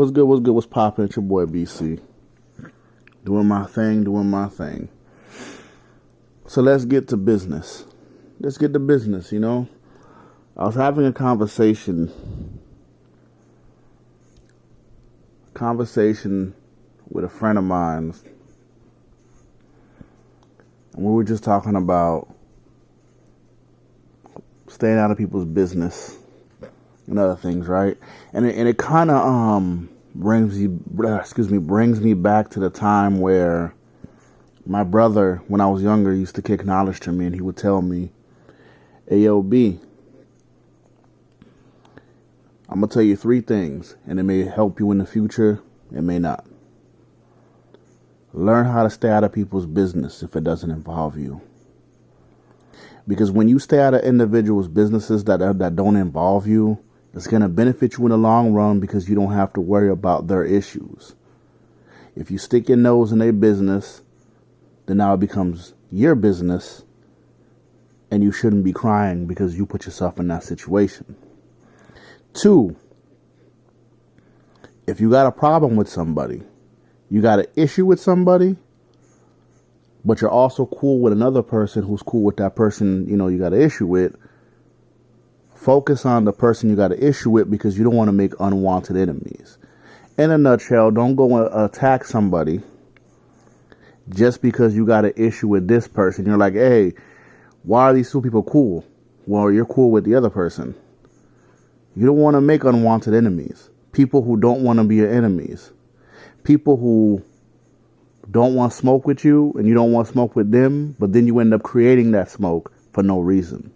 What's good? What's good? What's poppin'? It's your boy BC. Doing my thing. So let's get to business. You know? I was having a conversation with a friend of mine. And we were just talking about staying out of people's business and other things, right? And it kind of brings me back to the time where my brother, when I was younger, used to kick knowledge to me, and he would tell me, "Hey, yo, B, I'm gonna tell you 3 things, and it may help you in the future, it may not. Learn how to stay out of people's business if it doesn't involve you. Because when you stay out of individuals' businesses that don't involve you, it's going to benefit you in the long run because you don't have to worry about their issues. If you stick your nose in their business, then now it becomes your business, and you shouldn't be crying because you put yourself in that situation. 2, if you got a problem with somebody, you got an issue with somebody, but you're also cool with another person who's cool with that person, you got an issue with, focus on the person you got an issue with because you don't want to make unwanted enemies. In a nutshell, don't go and attack somebody just because you got an issue with this person. You're like, hey, why are these 2 people cool? Well, you're cool with the other person. You don't want to make unwanted enemies. People who don't want to be your enemies. People who don't want smoke with you and you don't want smoke with them, but then you end up creating that smoke for no reason.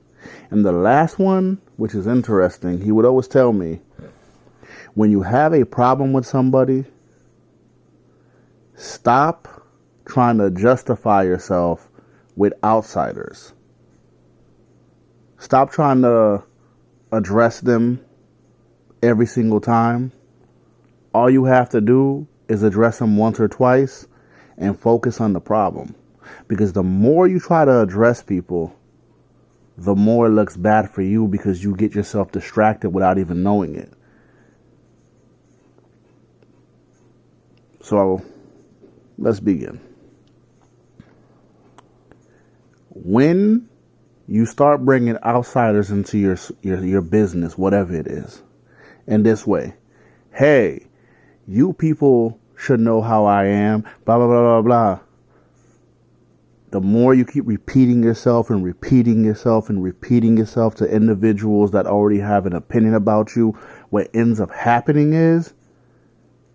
And the last one, which is interesting, he would always tell me, when you have a problem with somebody, stop trying to justify yourself with outsiders. Stop trying to address them every single time. All you have to do is address them once or twice and focus on the problem. Because the more you try to address people, the more it looks bad for you because you get yourself distracted without even knowing it. So, let's begin. When you start bringing outsiders into your business, whatever it is, in this way, hey, you people should know how I am, blah, blah, blah, blah, blah. The more you keep repeating yourself to individuals that already have an opinion about you, what ends up happening is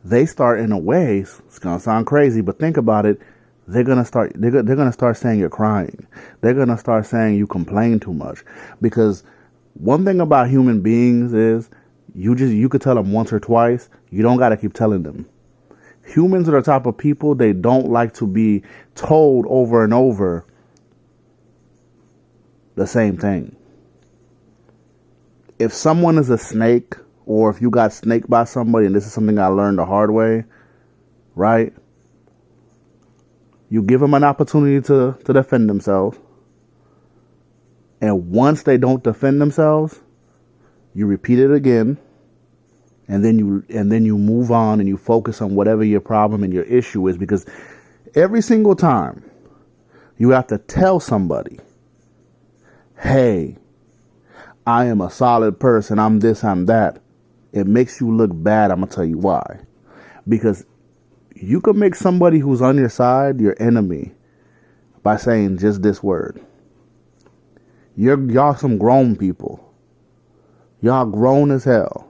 they start, in a way, it's going to sound crazy, but think about it. They're going to start saying you're crying. They're going to start saying you complain too much. Because one thing about human beings is you could tell them once or twice. You don't got to keep telling them. Humans are the type of people, they don't like to be told over and over the same thing. If someone is a snake, or if you got snaked by somebody, and this is something I learned the hard way, right? You give them an opportunity to defend themselves. And once they don't defend themselves, you repeat it again. And then you move on and you focus on whatever your problem and your issue is, because every single time you have to tell somebody, hey, I am a solid person, I'm this, I'm that. It makes you look bad. I'm going to tell you why. Because you can make somebody who's on your side your enemy by saying just this word. Y'all some grown people. Y'all grown as hell.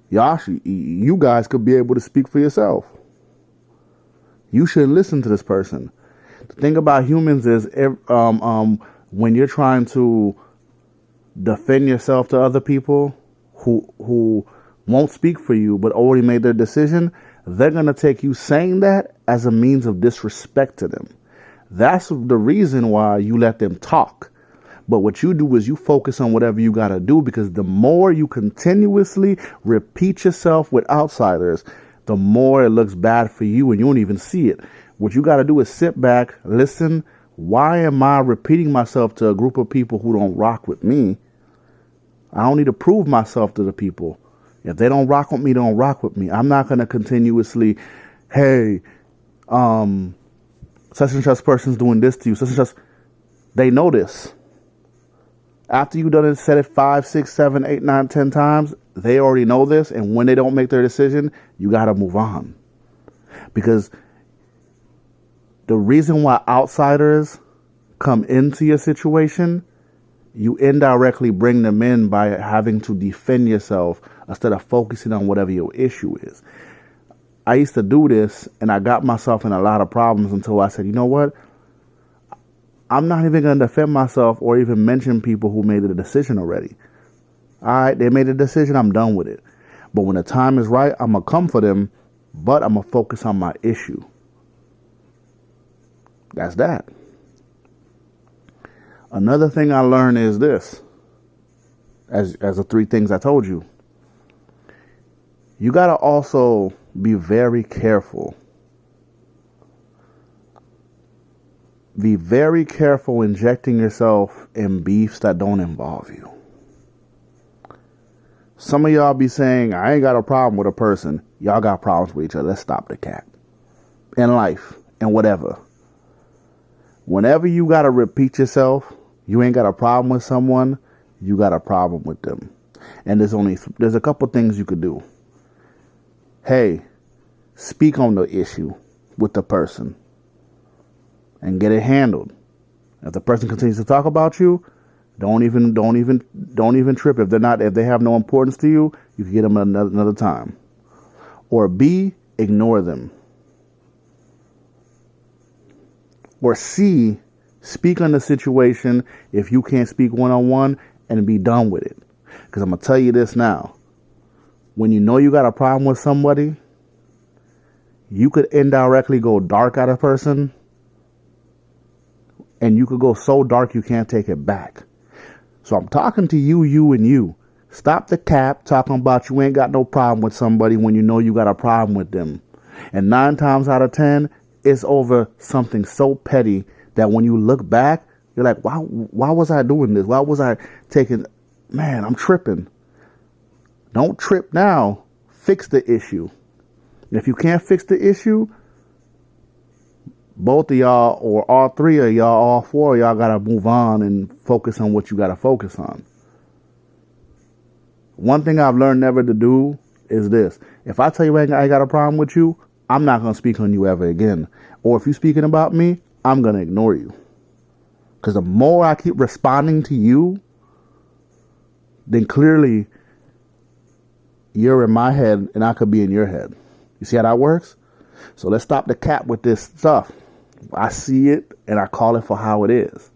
You guys could be able to speak for yourself. You shouldn't listen to this person. The thing about humans is, when you're trying to defend yourself to other people who won't speak for you but already made their decision, they're going to take you saying that as a means of disrespect to them. That's the reason why you let them talk. But what you do is you focus on whatever you got to do, because the more you continuously repeat yourself with outsiders, the more it looks bad for you and you don't even see it. What you got to do is sit back, listen. Why am I repeating myself to a group of people who don't rock with me? I don't need to prove myself to the people. If they don't rock with me, don't rock with me. I'm not going to continuously, hey, such and such person's doing this to you. Such and such. They know this. After you done it, said it 5, 6, 7, 8, 9, 10 times, they already know this. And when they don't make their decision, you got to move on. Because the reason why outsiders come into your situation, you indirectly bring them in by having to defend yourself instead of focusing on whatever your issue is. I used to do this and I got myself in a lot of problems until I said, you know what? I'm not even going to defend myself or even mention people who made the decision already. All right, they made a decision. I'm done with it. But when the time is right, I'm going to come for them, but I'm going to focus on my issue. That's that. Another thing I learned is this, as the 3 things I told you. You got to also be very careful. Be very careful injecting yourself in beefs that don't involve you. Some of y'all be saying, I ain't got a problem with a person. Y'all got problems with each other. Let's stop the cap. In life and whatever. Whenever you got to repeat yourself, you ain't got a problem with someone, you got a problem with them. And there's a couple things you could do. Hey, speak on the issue with the person and get it handled. If the person continues to talk about you, don't even trip. If they have no importance to you, you can get them another time. Or B, ignore them. Or C, speak on the situation if you can't speak one-on-one and be done with it. Because I'm going to tell you this now. When you know you got a problem with somebody, you could indirectly go dark at a person. And you could go so dark you can't take it back. So I'm talking to you, and you. Stop the cap talking about you ain't got no problem with somebody when you know you got a problem with them. And 9 times out of 10, it's over something so petty that when you look back, you're like, why was I doing this? Why was I taking, man, I'm tripping. Don't trip now. Fix the issue. And if you can't fix the issue, both of y'all or all 3 of y'all, all 4 of y'all got to move on and focus on what you got to focus on. One thing I've learned never to do is this. If I tell you I got a problem with you, I'm not going to speak on you ever again. Or if you're speaking about me, I'm going to ignore you. Because the more I keep responding to you, then clearly you're in my head and I could be in your head. You see how that works? So let's stop the cap with this stuff. I see it and I call it for how it is.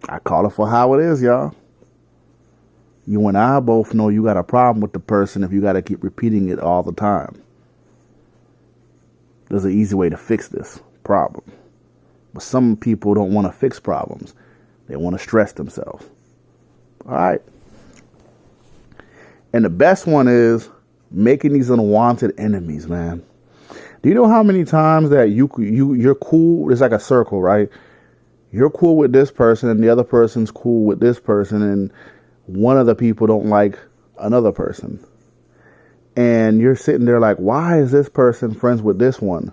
I call it for how it is, y'all. You and I both know you got a problem with the person if you got to keep repeating it all the time. There's an easy way to fix this problem. But some people don't want to fix problems. They want to stress themselves. All right. And the best one is making these unwanted enemies, man. Do you know how many times that you're cool? It's like a circle, right? You're cool with this person and the other person's cool with this person, and one of the people don't like another person. And you're sitting there like, why is this person friends with this one?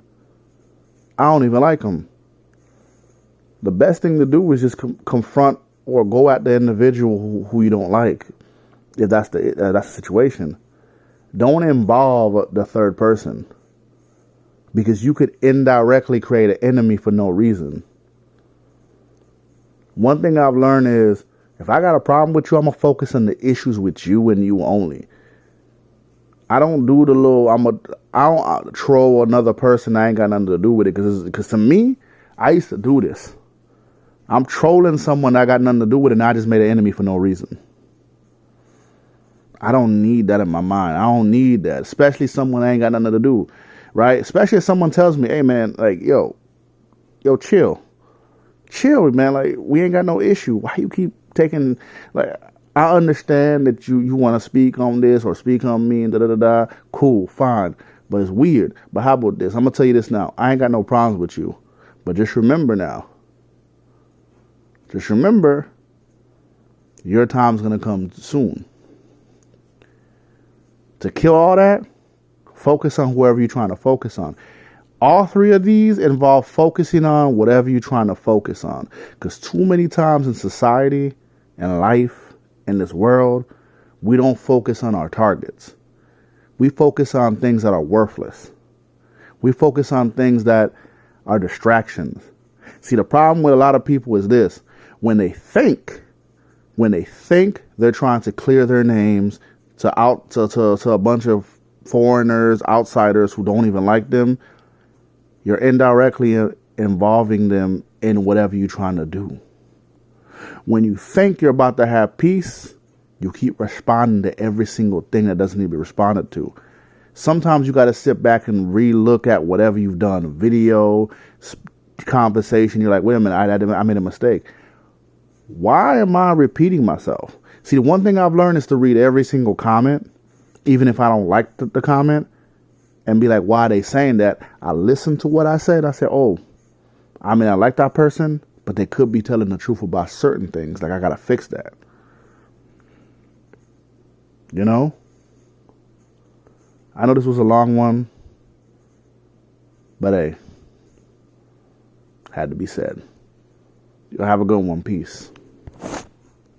I don't even like them. The best thing to do is just confront or go at the individual who you don't like, if that's the situation. Don't involve the third person, because you could indirectly create an enemy for no reason. One thing I've learned is, if I got a problem with you, I'm going to focus on the issues with you and you only. I don't do the little, I don't troll another person. I ain't got nothing to do with it. Because to me, I used to do this. I'm trolling someone I got nothing to do with, and I just made an enemy for no reason. I don't need that in my mind. I don't need that. Especially someone I ain't got nothing to do. Right? Especially if someone tells me, hey man, like, yo, chill, man. Like, we ain't got no issue. Why you keep taking, like, I understand that you want to speak on this or speak on me and da-da-da-da. Cool, fine. But it's weird. But how about this? I'm going to tell you this now. I ain't got no problems with you. But just remember now. Just remember, your time's going to come soon. To kill all that, focus on whoever you're trying to focus on. All three of these involve focusing on whatever you're trying to focus on. Because too many times in society and life, in this world, we don't focus on our targets. We focus on things that are worthless. We focus on things that are distractions. See, the problem with a lot of people is this. When they think they're trying to clear their names to a bunch of foreigners, outsiders who don't even like them, you're indirectly involving them in whatever you're trying to do. When you think you're about to have peace, you keep responding to every single thing that doesn't need to be responded to. Sometimes you got to sit back and re-look at whatever you've done, video, conversation. You're like, wait a minute, I made a mistake. Why am I repeating myself? See, the one thing I've learned is to read every single comment, even if I don't like the comment, and be like, why are they saying that? I listen to what I said. I said, oh, I mean, I like that person, but they could be telling the truth about certain things. Like, I got to fix that. You know? I know this was a long one, but hey, had to be said. You'll have a good one. Peace.